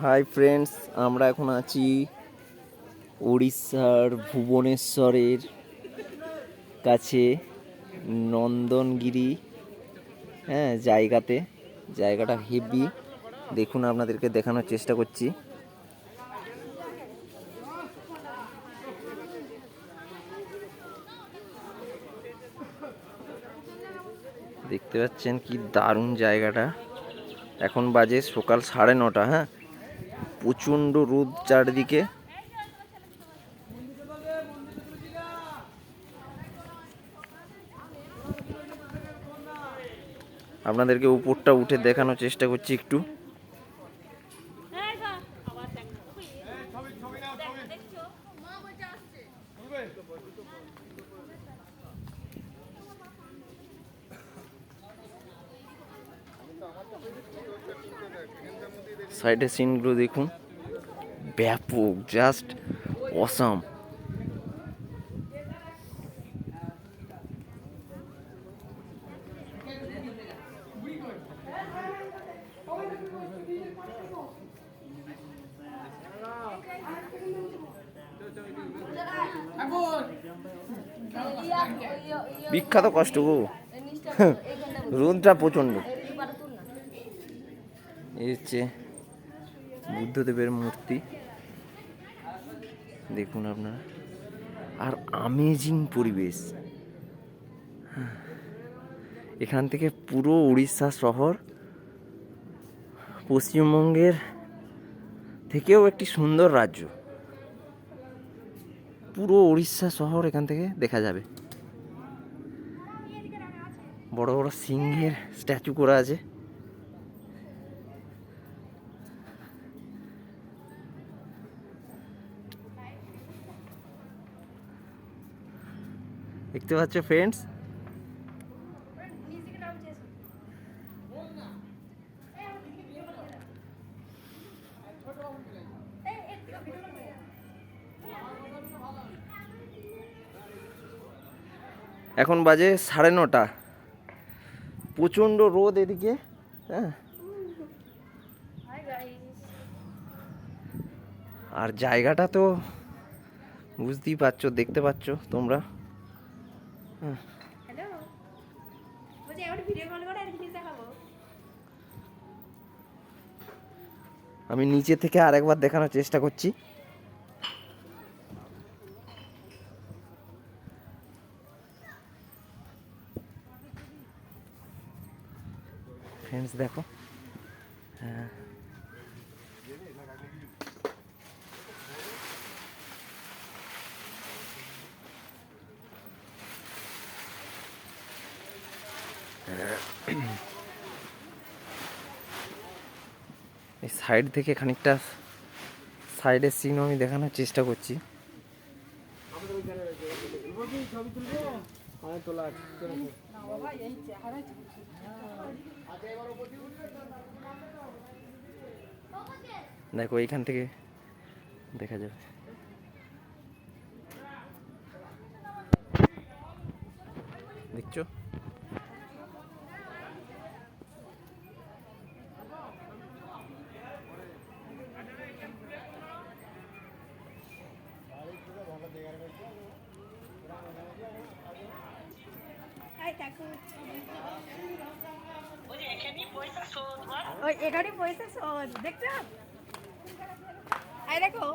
Hi friends, আমরা এখন আছি উড়িষ্যার ভুবনেশ্বরের কাছে নন্দনগিরি জায়গাটা হেভি। দেখুন, আপনাদেরকে দেখানোর চেষ্টা করছি। দেখতে পাচ্ছেন কি দারুণ জায়গাটা। এখন বাজে সকাল 9:30। প্রচণ্ড রোদ চারদিকে। আপনাদেরকে উপরটা উঠে দেখানোর চেষ্টা করছি একটু। সাইডের সিনগুলো দেখুন, ব্যাপক, জাস্ট অসাম। বিখ্যাত কষ্ট গো, রোদটা প্রচন্ড। এই হচ্ছে বুদ্ধদেবের মূর্তি, দেখুন আপনারা। আর আমেজিং পরিবেশ। এখান থেকে পুরো উড়িষ্যা শহর, পশ্চিমবঙ্গের থেকেও একটি সুন্দর রাজ্য, পুরো উড়িষ্যা শহর এখান থেকে দেখা যাবে। বড় বড় সিংহের স্ট্যাচু করা আছে। দেখতে পাচ্ছ ফ্রেন্ডস, এখন বাজে 9:30। প্রচণ্ড রোদ এদিকে। আর জায়গাটা তো বুঝতেই পারছো, দেখতে পাচ্ছ তোমরা। আমি নিচে থেকে আরেকবার দেখানোর চেষ্টা করছি। ফ্রেন্ডস দেখো, এই সাইড থেকে খানিকটা সাইডের সিন আমি দেখানোর চেষ্টা করছি। দেখো, এইখান থেকে দেখা যাবে। দেখছো, এখানে পয়সা শোধ দেখছো। দেখো